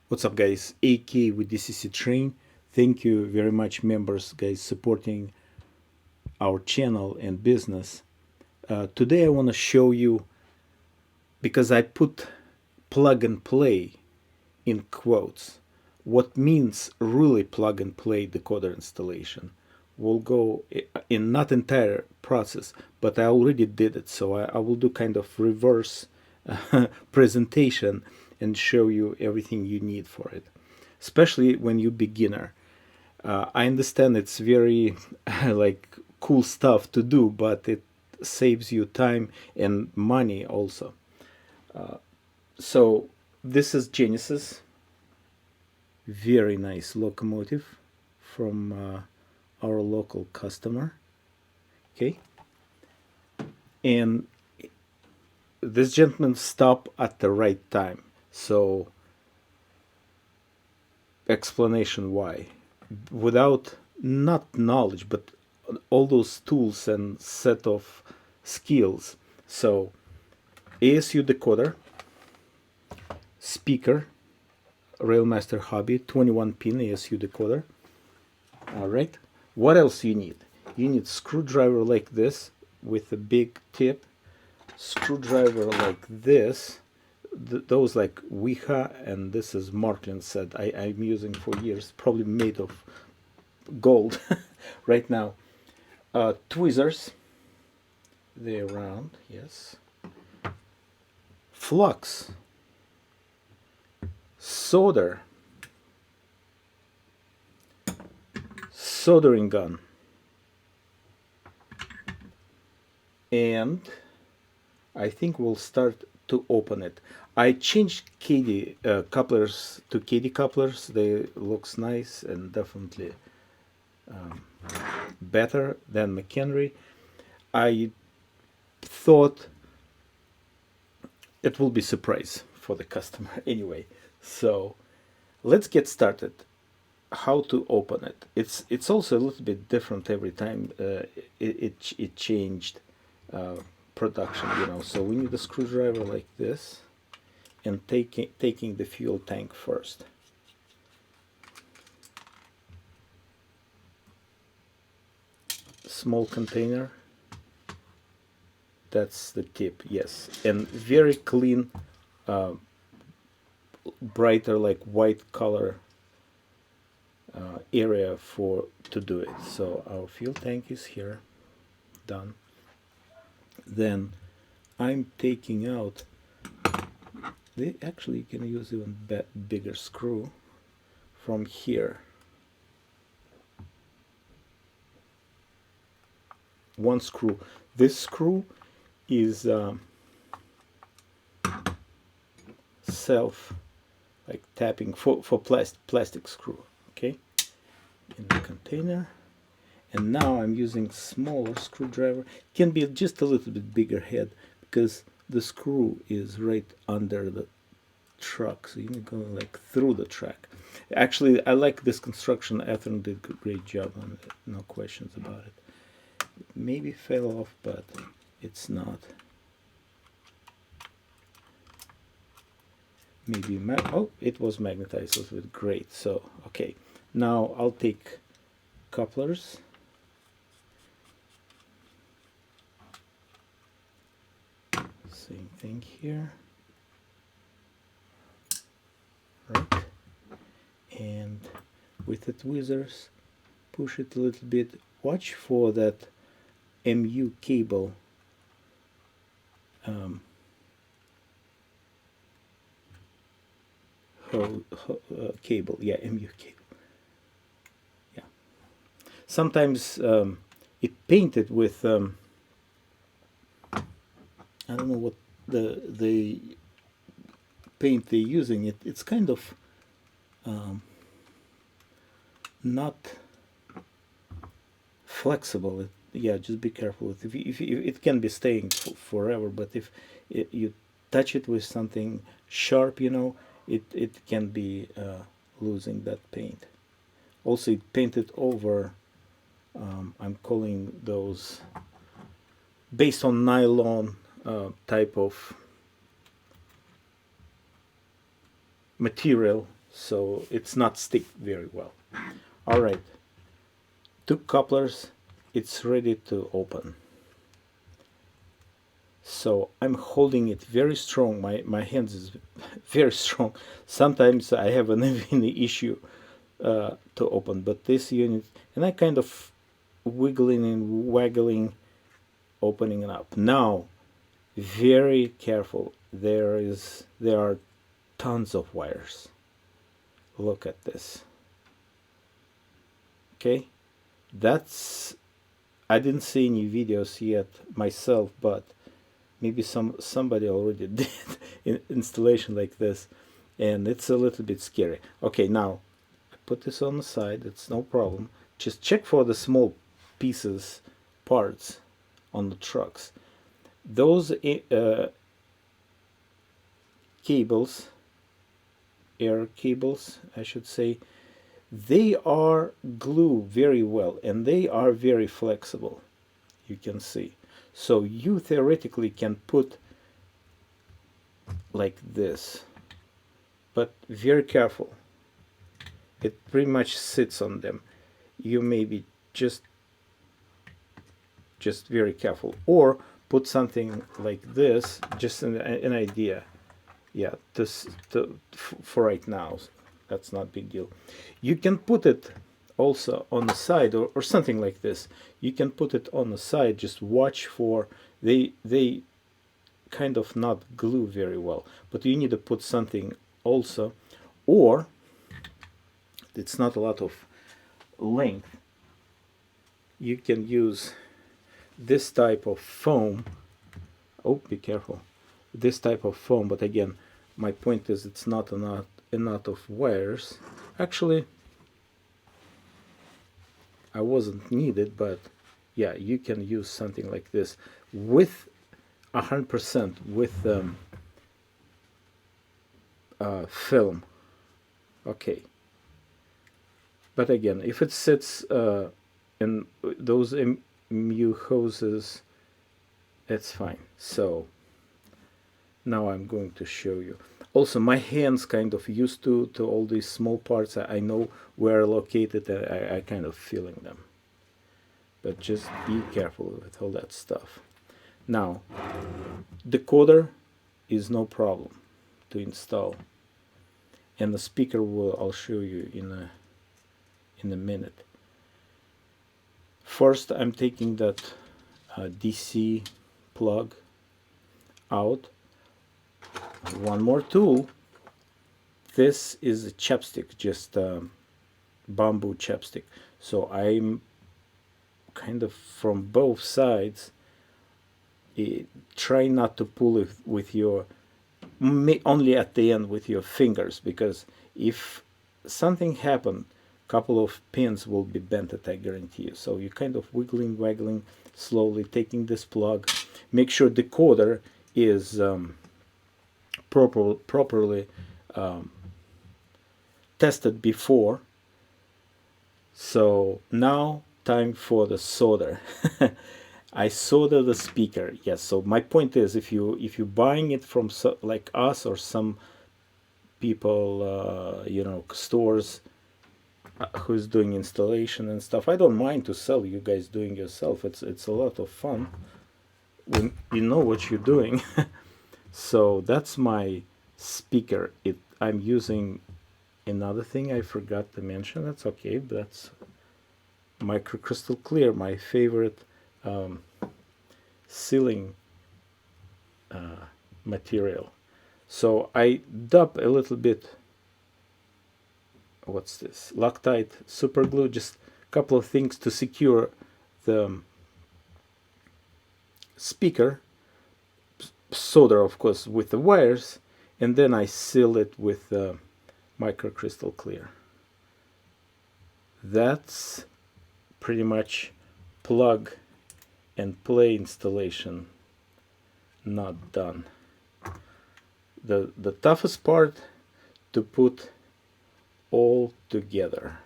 What's up, guys? AK with DCC Train. Thank you very much, members, guys, supporting our channel and business. Today I want to show you, because I put plug and play in quotes, what means really plug and play decoder installation. We'll go in not entire process, but I already did it, so I will do kind of reverse presentation and show you everything you need for it, especially when you're beginner. I understand it's very like cool stuff to do, but it saves you time and money also. So this is Genesis, very nice locomotive from our local customer. Okay, and this gentleman stopped at the right time. So explanation why, without not knowledge but all those tools and set of skills. So ASU decoder, speaker, Railmaster Hobby 21 pin ASU decoder. All right, what else you need? You need screwdriver like this with a big tip, screwdriver like this, those like Wiha, and this is Marklin set I'm using for years, probably made of gold right now. Tweezers, they're round, yes. Flux, solder, soldering gun, and I think we'll start to open it. I changed KD couplers to KD couplers. They looks nice and definitely better than McHenry. I thought it will be surprise for the customer anyway. So let's get started. How to open it? It's also a little bit different every time. It changed production, you know. So we need a screwdriver like this, and taking the fuel tank first. Small container, that's the tip, yes, and very clean, brighter like white color area for to do it. So our fuel tank is here, done. Then I'm taking out, they actually can use even bigger screw from here. One screw. This screw is self like tapping for plastic screw. Okay, in the container. And now I'm using smaller screwdriver. Can be just a little bit bigger head because the screw is right under the truck, so you can go like through the track. Actually, I like this construction. Ethan did a great job on it, no questions about it. It maybe fell off, but it's not. Maybe oh, it was magnetized, so it was great. So okay, now I'll take couplers. Same thing here, right? And with the tweezers, push it a little bit. Watch for that MU cable. Cable, yeah, MU cable. Yeah. Sometimes it painted with I don't know what the paint they're using. It's kind of not flexible. Yeah, just be careful. If it can be staying forever, but if you touch it with something sharp, you know, it can be losing that paint. Also, it painted over. I'm calling those based on nylon type of material so it's not stick very well. All right, 2 couplers, it's ready to open. So I'm holding it very strong. My hands is very strong. Sometimes I have an issue to open, but this unit, and I kind of wiggling and waggling, opening it up. Now, very careful. There are tons of wires. Look at this. Okay, that's, I didn't see any videos yet myself, but maybe somebody already did installation like this, and it's a little bit scary. Okay, now I put this on the side. It's no problem. Just check for the small pieces, parts on the trucks. Those cables, air cables, I should say, they are glue very well, and they are very flexible, you can see. So you theoretically can put like this, but very careful. It pretty much sits on them. You maybe just very careful, or put something like this, just an idea. Yeah, for right now, that's not big deal. You can put it also on the side, or something like this. You can put it on the side. Just watch for, they kind of not glue very well, but you need to put something also, or it's not a lot of length. You can use this type of foam. Oh, be careful. This type of foam, but again, my point is it's not a knot of wires. Actually, I wasn't needed, but yeah, you can use something like this with 100% with film. Okay, but again, if it sits in those mu hoses, it's fine. So now I'm going to show you. Also, my hands kind of used to all these small parts. I know where located. I kind of feeling them. But just be careful with all that stuff. Now, decoder is no problem to install, and the speaker I'll show you in a minute. First, I'm taking that DC plug out. One more tool. This is a chapstick, just bamboo chapstick. So I'm kind of from both sides. Try not to pull it with your, only at the end with your fingers, because if something happened, a couple of pins will be bent, I guarantee you. So you're kind of wiggling, waggling, slowly taking this plug. Make sure the decoder is properly tested before. So now time for the solder. I solder the speaker. Yes. So my point is, if you're buying it from like us or some people, you know, stores who's doing installation and stuff, I don't mind to sell you guys doing yourself. It's a lot of fun when you know what you're doing. So that's my speaker. I'm using another thing I forgot to mention. That's okay. That's microcrystal clear, my favorite sealing material. So I dub a little bit. What's this? Loctite super glue. Just a couple of things to secure the speaker. Solder, of course, with the wires, and then I seal it with microcrystal clear. That's pretty much plug and play installation not done. The toughest part to put all together.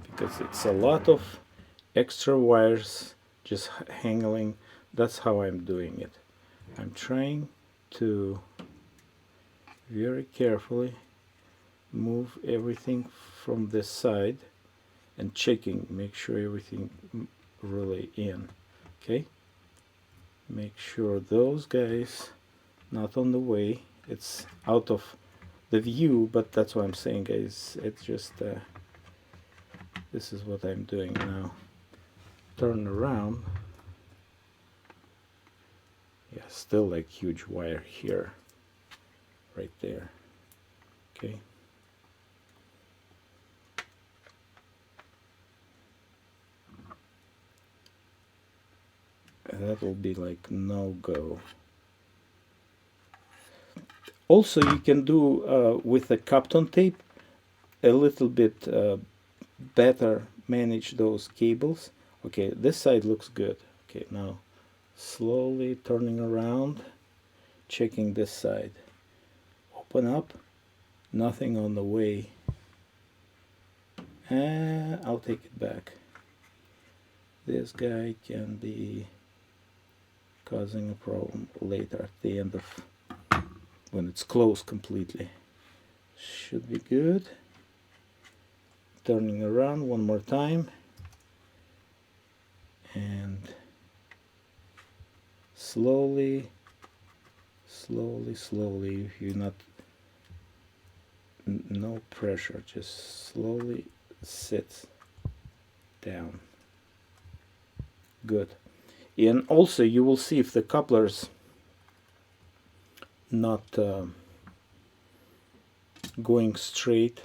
Because it's a lot of extra wires just hanging. That's how I'm doing it. I'm trying to very carefully move everything from this side and checking, make sure everything really in. Okay, make sure those guys not on the way. It's out of the view, but that's what I'm saying, guys. It's just this is what I'm doing now. Turn around. Yeah, still like huge wire here, right there. Okay. And that will be like no go. Also, you can do with the Kapton tape a little bit better manage those cables. Okay, this side looks good. Okay, now slowly turning around, checking this side. Open up, nothing on the way. And I'll take it back. This guy can be causing a problem later at the end of when it's closed completely. Should be good. Turning around one more time, and slowly, you're not, no pressure, just slowly sits down. Good. And also you will see if the coupler's not going straight.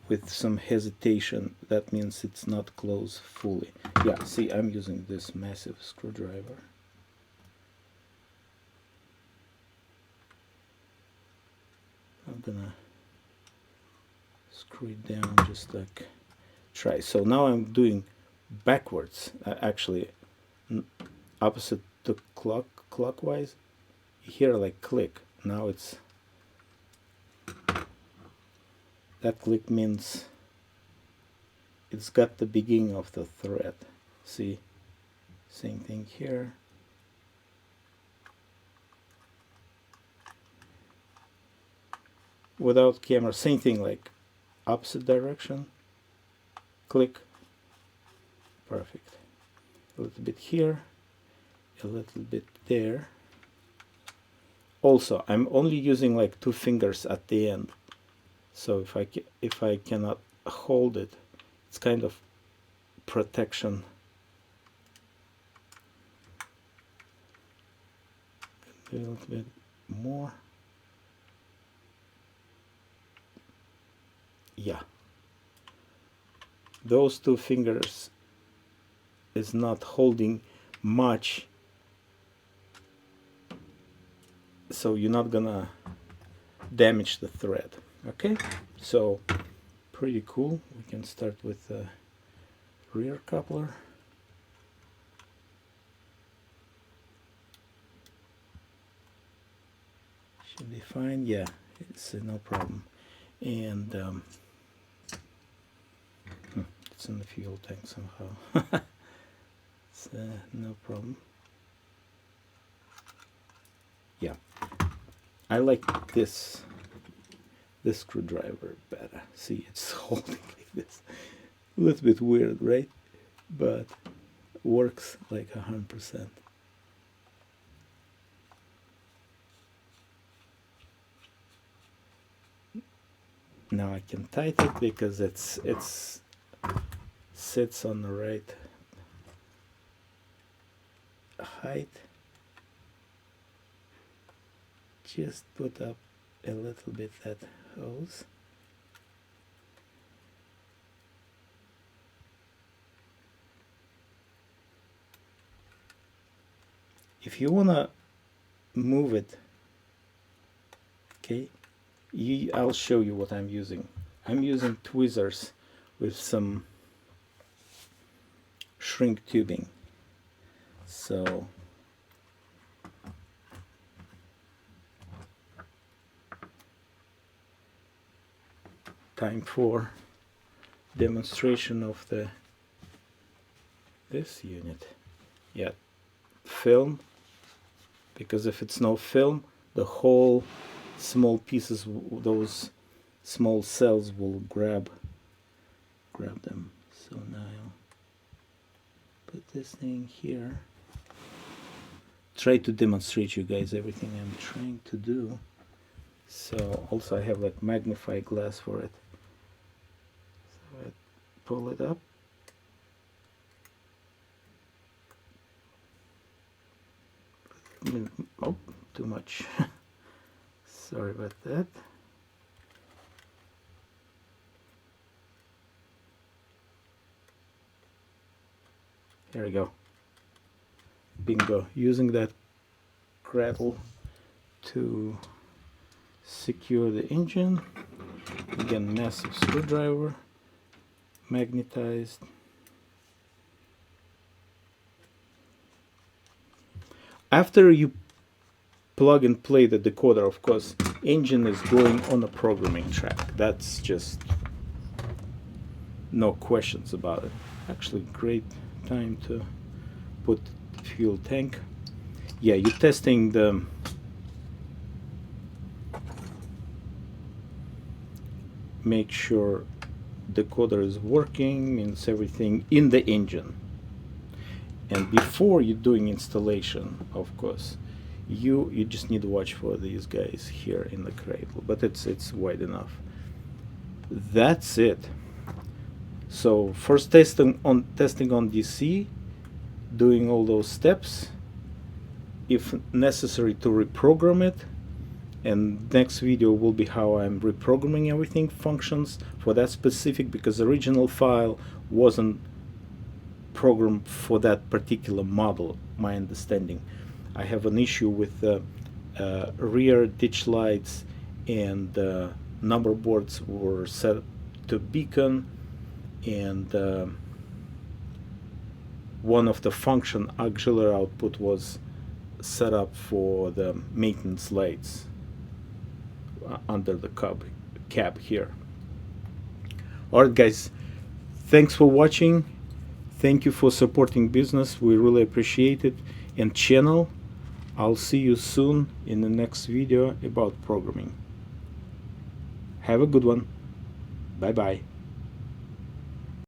With some hesitation, that means it's not closed fully. Yeah, see, I'm using this massive screwdriver. I'm gonna screw it down just like try. So now I'm doing backwards, actually opposite to clockwise. Here like click. Now it's, that click means it's got the beginning of the thread. See, same thing here. Without camera, same thing, like opposite direction, click, perfect. A little bit here, a little bit there. Also, I'm only using like 2 fingers at the end. So if I cannot hold it, it's kind of protection. A little bit more. Yeah. Those 2 fingers is not holding much, so you're not gonna damage the thread. Okay, so pretty cool. We can start with the rear coupler. Should be fine. Yeah, it's no problem. And it's in the fuel tank somehow. It's no problem. Yeah, I like this screwdriver better. See, it's holding like this. A little bit weird, right? But works like 100%. Now I can tighten it because it's sits on the right height. Just put up a little bit that hose. If you wanna move it, okay, I'll show you what I'm using. I'm using tweezers with some shrink tubing. So time for demonstration of the this unit. Yeah, film, because if it's no film, the whole small pieces, those small cells will grab them. So now put this thing here. Try to demonstrate you guys everything I'm trying to do. So also I have like magnifying glass for it. So I pull it up. Oh, too much. Sorry about that. There we go. Bingo. Using that cradle to secure the engine. Again, massive screwdriver, magnetized. After you plug and play the decoder, of course, engine is going on a programming track. That's just no questions about it. Actually, great time to put fuel tank. Yeah, you're testing the make sure decoder is working, means everything in the engine. And before you're doing installation, of course, you just need to watch for these guys here in the cradle, but it's wide enough. That's it. So first testing on DC, doing all those steps, if necessary to reprogram it, and next video will be how I'm reprogramming everything, functions for that specific, because the original file wasn't programmed for that particular model, my understanding. I have an issue with the rear ditch lights, and number boards were set to beacon, and one of the function auxiliary output was set up for the maintenance lights under the cab here. Alright guys, thanks for watching. Thank you for supporting business. We really appreciate it. And channel, I'll see you soon in the next video about programming. Have a good one. Bye bye.